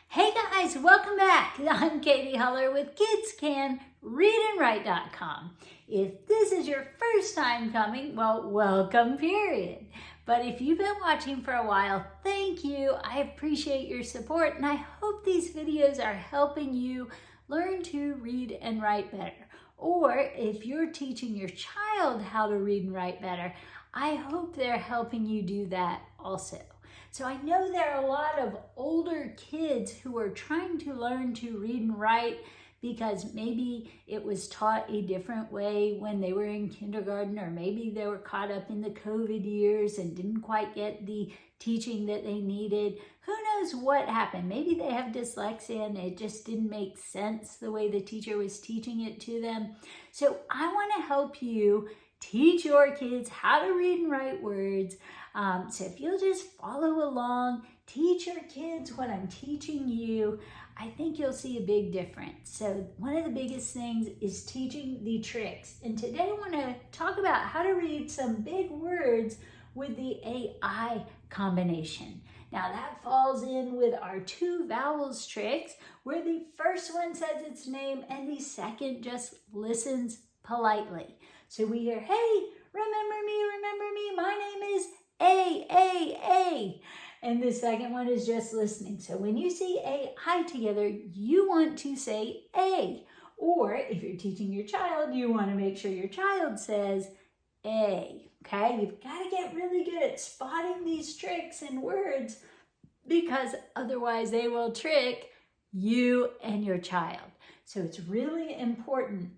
Hey guys, welcome back. I'm Katy Huller with KidsCanReadAndWrite.com. If this is your first time coming, well, welcome, period. But if you've been watching for a while, thank you. I appreciate your support, and I hope these videos are helping you learn to read and write better. Or if you're teaching your child how to read and write better, I hope they're helping you do that also. So I know there are a lot of older kids who are trying to learn to read and write because maybe it was taught a different way when they were in kindergarten, or maybe they were caught up in the COVID years and didn't quite get the teaching that they needed. Who knows what happened? Maybe they have dyslexia and it just didn't make sense the way the teacher was teaching it to them. So I want to help you teach your kids how to read and write words. So if you'll just follow along, teach your kids what I'm teaching you, I think you'll see a big difference. So one of the biggest things is teaching the tricks. And today I want to talk about how to read some big words with the AI combination. Now that falls in with our 2 vowels tricks, where the first one says its name and the second just listens politely. So we hear, hey, remember me, my name is A. And the second one is just listening. So when you see A-I together, you want to say A. Or if you're teaching your child, you want to make sure your child says A. Okay, you've got to get really good at spotting these tricks in words, because otherwise they will trick you and your child. So it's really important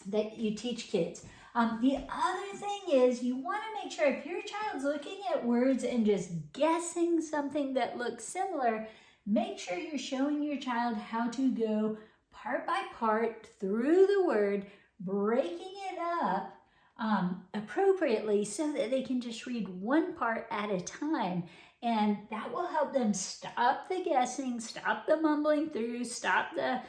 that you teach kids. The other thing is, you want to make sure if your child's looking at words and just guessing something that looks similar, make sure you're showing your child how to go part by part through the word, breaking it up appropriately so that they can just read one part at a time. And that will help them stop the guessing, stop the mumbling through, stop the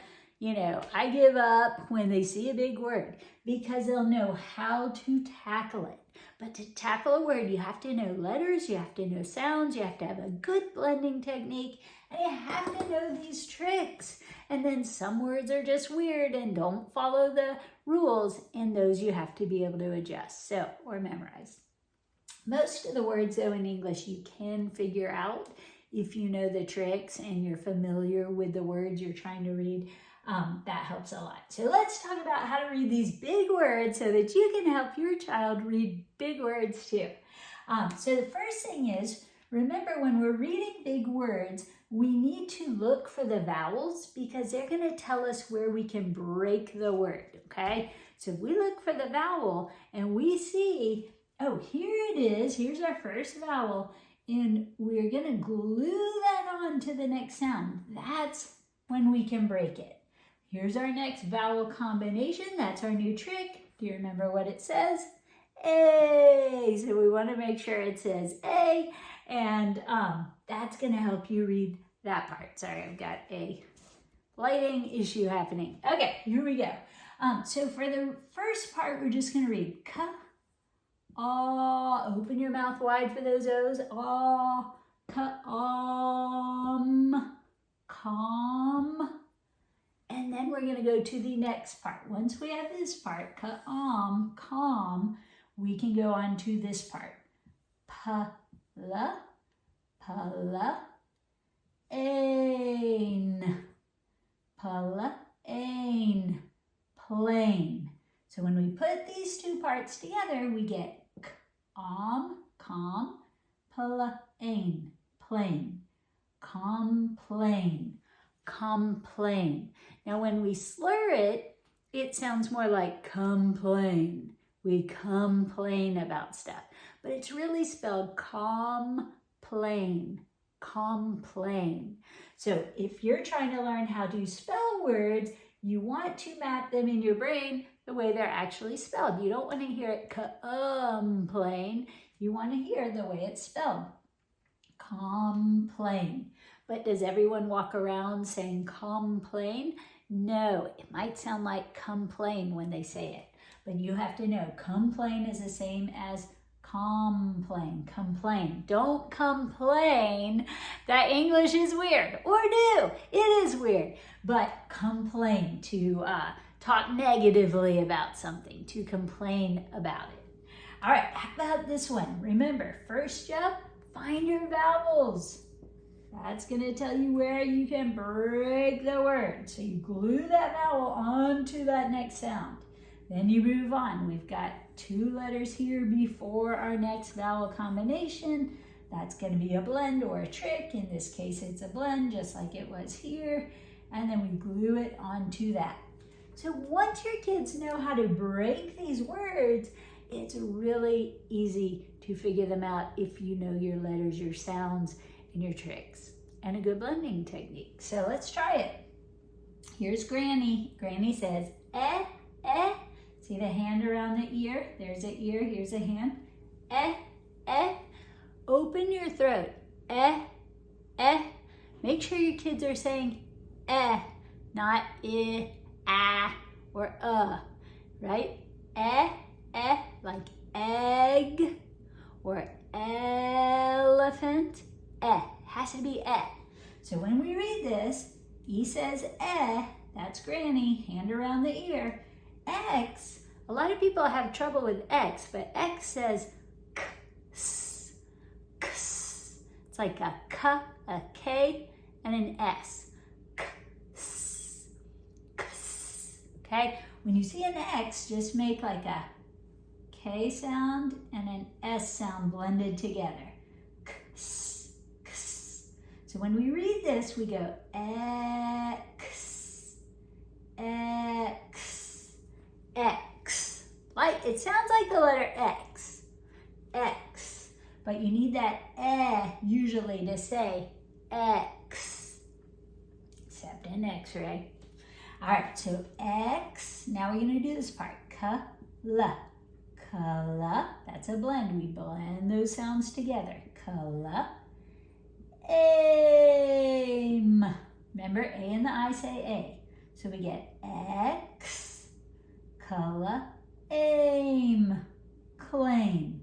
I give up when they see a big word, because they'll know how to tackle it. But to tackle a word, you have to know letters, you have to know sounds, you have to have a good blending technique, and you have to know these tricks. And then some words are just weird and don't follow the rules, and those you have to be able to adjust, or memorize. Most of the words, though, in English you can figure out if you know the tricks and you're familiar with the words you're trying to read. That helps a lot. So let's talk about how to read these big words so that you can help your child read big words too. So the first thing is, remember, when we're reading big words, we need to look for the vowels, because they're going to tell us where we can break the word, okay? So if we look for the vowel and we see, oh, here it is, here's our first vowel, and we're going to glue that on to the next sound. That's when we can break it. Here's our next vowel combination. That's our new trick. Do you remember what it says? A. So we want to make sure it says A, and that's going to help you read that part. Sorry, I've got a lighting issue happening. Okay, here we go. So for the first part, we're just going to read ka, ah. Open your mouth wide for those O's. Ah, ka, calm. And then we're going to go to the next part. Once we have this part, calm, we can go on to this part. Ain, plain. So when we put these two parts together, we get calm, plain, complain. Now when we slur it, it sounds more like complain. We complain about stuff, but it's really spelled complain. So if you're trying to learn how to spell words, you want to map them in your brain the way they're actually spelled. You don't want to hear it complain. You want to hear the way it's spelled. Complain. But does everyone walk around saying complain? No, it might sound like complain when they say it. But you have to know, complain is the same as complain. Don't complain that English is weird, or do. It is weird, but complain, to talk negatively about something, to complain about it. All right, how about this one? Remember, first job, find your vowels. That's going to tell you where you can break the word. So you glue that vowel onto that next sound. Then you move on. We've got 2 letters here before our next vowel combination. That's going to be a blend or a trick. In this case, it's a blend, just like it was here. And then we glue it onto that. So once your kids know how to break these words, it's really easy to figure them out if you know your letters, your sounds, and your tricks, and a good blending technique. So let's try it. Here's Granny. Granny says, eh, eh. See the hand around the ear? There's an ear, here's a hand. Eh, eh. Open your throat. Eh, eh. Make sure your kids are saying eh, not I, ah, or right? Eh, eh, like egg or elephant. Eh, has to be eh. So when we read this, E says eh, that's Granny, hand around the ear. X, a lot of people have trouble with X, but X says ks, ks. It's like a k, a k, and an S. Ks, ks. Okay? When you see an X, just make like a K sound and an S sound blended together. Ks, ks. So when we read this, we go X, X, X. Like, it sounds like the letter X, X. But you need that usually to say X, except in X-ray. All right, so X, now we're gonna do this part. K-la, K-la, that's a blend. We blend those sounds together. K-la, aim. Remember, A and the I say A. So we get X, K-la, aim, claim.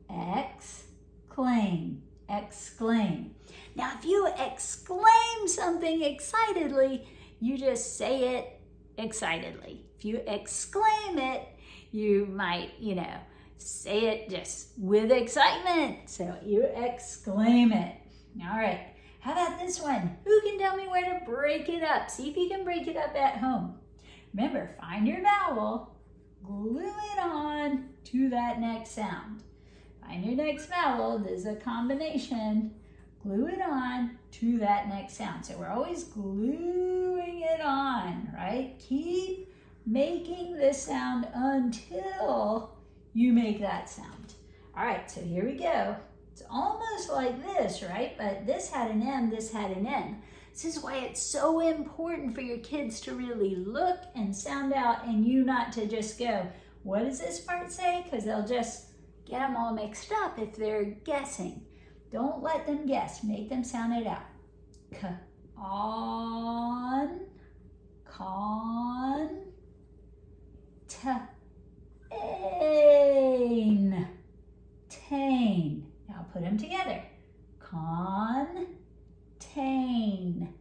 X, claim, exclaim. Now, if you exclaim something excitedly, you just say it excitedly. If you exclaim it, you might, say it just with excitement. So you exclaim it. All right. How about this one? Who can tell me where to break it up? See if you can break it up at home. Remember, find your vowel, glue it on to that next sound. Find your next vowel, there's a combination, glue it on to that next sound. So we're always gluing it on, right? Keep making this sound until you make that sound. All right, so here we go. It's almost like this, right? But this had an M, this had an N. This is why it's so important for your kids to really look and sound out and you not to just go, what does this part say? Because they'll just get them all mixed up if they're guessing. Don't let them guess. Make them sound it out. On, con, tain, tain. Now put them together. Contain,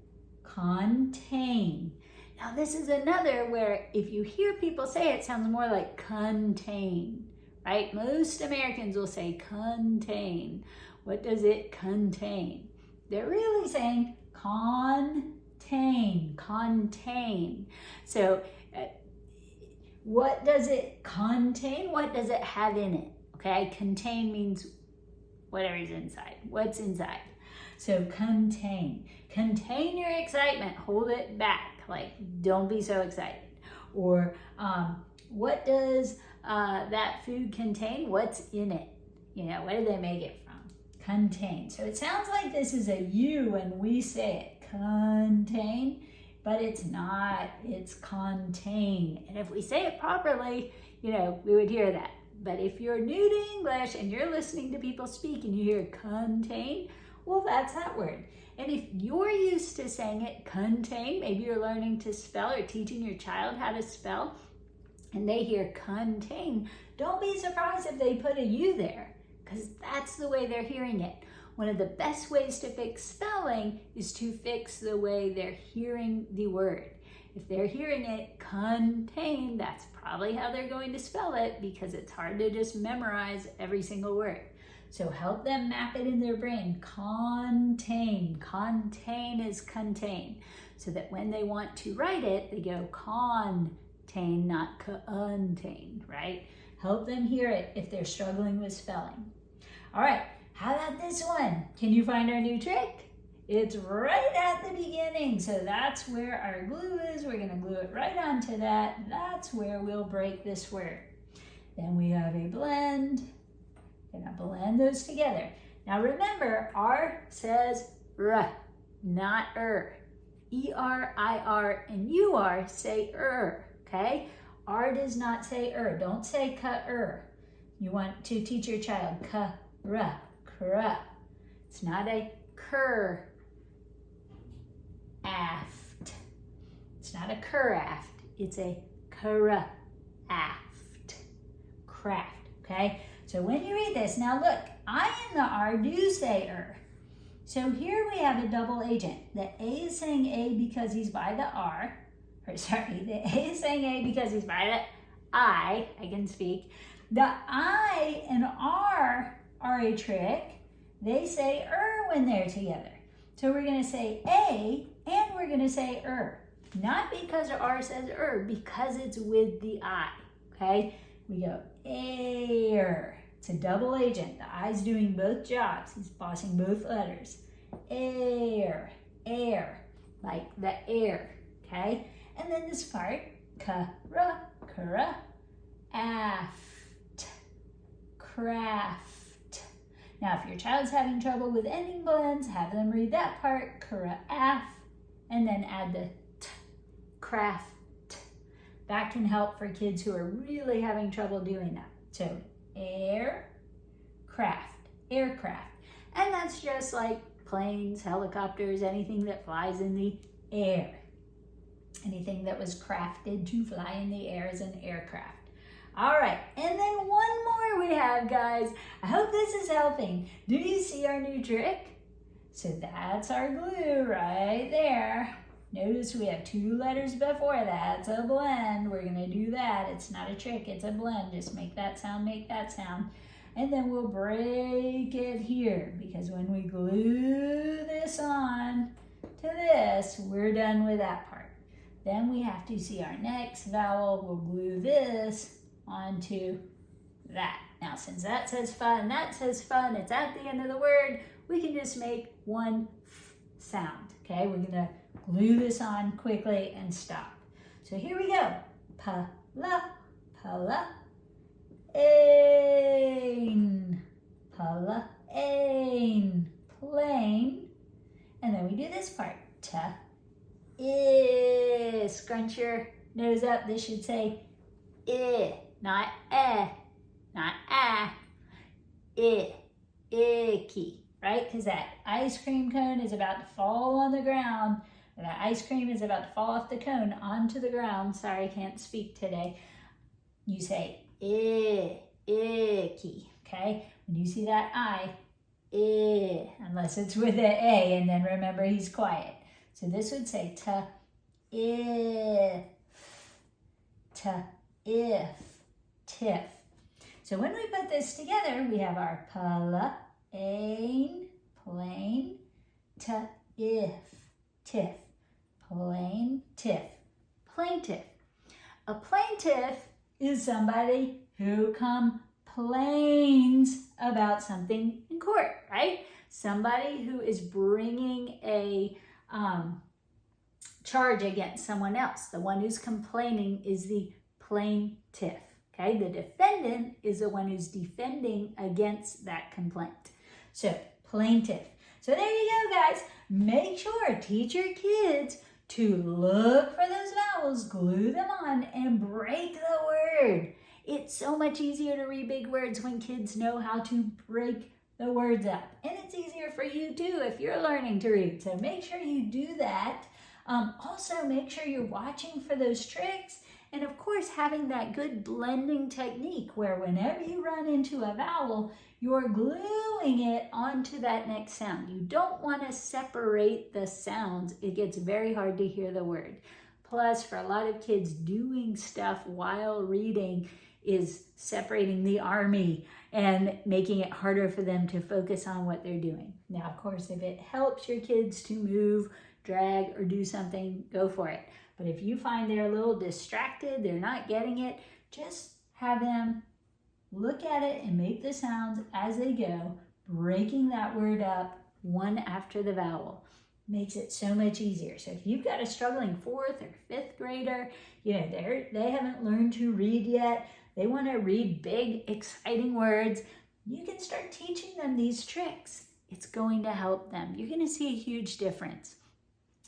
contain. Now this is another where if you hear people say it, it sounds more like contain. Right? Most Americans will say contain. What does it contain? They're really saying contain, contain. So what does it contain? What does it have in it? Okay, contain means whatever's inside. What's inside? So contain. Contain your excitement. Hold it back. Like, don't be so excited. Or what does that food contain? What's in it? What did they make it from? Contain. So it sounds like this is a U when we say it, contain, but it's not, it's contain. And if we say it properly, we would hear that. But if you're new to English and you're listening to people speak and you hear contain, well, that's that word. And if you're used to saying it, contain, maybe you're learning to spell or teaching your child how to spell, and they hear contain, don't be surprised if they put a U there. because that's the way they're hearing it. One of the best ways to fix spelling is to fix the way they're hearing the word. If they're hearing it contain, that's probably how they're going to spell it, because it's hard to just memorize every single word. So help them map it in their brain. Contain. Contain is contain. So that when they want to write it, they go contain, not contain, right? Help them hear it if they're struggling with spelling. All right, how about this one? Can you find our new trick? It's right at the beginning. So that's where our glue is. We're gonna glue it right onto that. That's where we'll break this word. Then we have a blend. Gonna blend those together. Now remember, R says R, not E-R-I-R and U-R say okay? R does not say Don't say ka-er. You want to teach your child ka-ra, kra. It's not a cur aft. It's not a cur-aft. It's a cra-aft. Craft, okay? So when you read this, now look, I and the R do say So here we have a double agent. The A is saying A because he's by the R. The A is saying A because he's by the I can speak. The I and R are a trick. They say when they're together. So we're gonna say A and we're gonna say Not because R says because it's with the I, okay? We go air. It's a double agent. The I's doing both jobs. He's bossing both letters. Air, air, like the air, okay? And then this part, kara, aft, craft. Now, if your child's having trouble with ending blends, have them read that part, kara, aft, and then add the t, craft. That can help for kids who are really having trouble doing that. So, aircraft. And that's just like planes, helicopters, anything that flies in the air. Anything that was crafted to fly in the air is an aircraft. All right, and then one more we have, guys. I hope this is helping. Do you see our new trick? So that's our glue right there. Notice we have 2 letters before that. It's a blend. We're gonna do that. It's not a trick, it's a blend. Just make that sound, make that sound. And then we'll break it here, because when we glue this on to this, we're done with that part. Then we have to see our next vowel. We'll glue this onto that. Now, since that says fun, it's at the end of the word, we can just make one sound, okay? We're gonna glue this on quickly and stop. So here we go. Pa-la, ain, ain, plain. And then we do this part. Ta, scrunch your nose up. This should say not not icky, right? Because that ice cream cone is about to fall on the ground. That ice cream is about to fall off the cone onto the ground. Sorry, I can't speak today. You say icky, okay? When you see that I, unless it's with an A, and then remember he's quiet. So this would say ta, if, tiff. So when we put this together, we have our pala, ain, plain, ta, if, tiff, plaintiff, plaintiff. A plaintiff is somebody who complains about something in court, right? Somebody who is bringing a charge against someone else. The one who's complaining is the plaintiff, okay? The defendant is the one who's defending against that complaint. So, plaintiff. So there you go, guys. Make sure, teach your kids to look for those vowels, glue them on, and break the word. It's so much easier to read big words when kids know how to break the words up. And it's easier for you too if you're learning to read. So make sure you do that. Also, make sure you're watching for those tricks And of course, having that good blending technique where whenever you run into a vowel, you're gluing it onto that next sound. You don't want to separate the sounds. It gets very hard to hear the word. Plus, for a lot of kids, doing stuff while reading is separating the army and making it harder for them to focus on what they're doing. Now, of course, if it helps your kids to move, drag, or do something, go for it. But if you find they're a little distracted, they're not getting it, just have them look at it and make the sounds as they go, breaking that word up one after the vowel. Makes it so much easier. So if you've got a struggling 4th or 5th grader, they haven't learned to read yet, they want to read big, exciting words, you can start teaching them these tricks. It's going to help them. You're going to see a huge difference.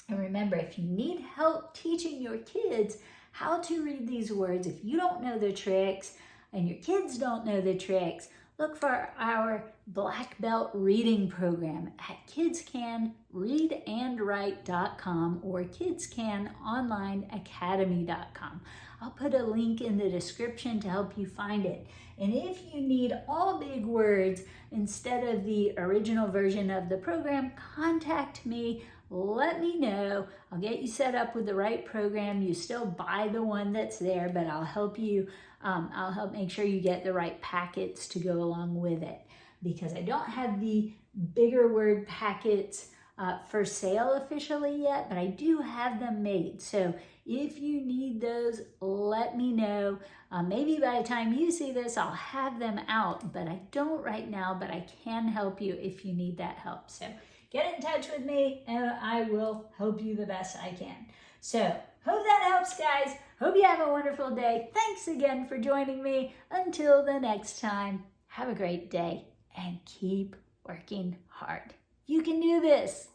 And remember, if you need help teaching your kids how to read these words, if you don't know the tricks and your kids don't know the tricks, look for our Black Belt Reading Program at kidscanreadandwrite.com or kidscanonlineacademy.com. I'll put a link in the description to help you find it. And if you need all big words instead of the original version of the program, contact me. Let me know. I'll get you set up with the right program. You still buy the one that's there, but I'll help you. I'll help make sure you get the right packets to go along with it, because I don't have the bigger word packets for sale officially yet, but I do have them made. So if you need those, let me know. Maybe by the time you see this, I'll have them out, but I don't right now, but I can help you if you need that help. So get in touch with me and I will help you the best I can. So hope that helps, guys. Hope you have a wonderful day. Thanks again for joining me. Until the next time, have a great day and keep working hard. You can do this.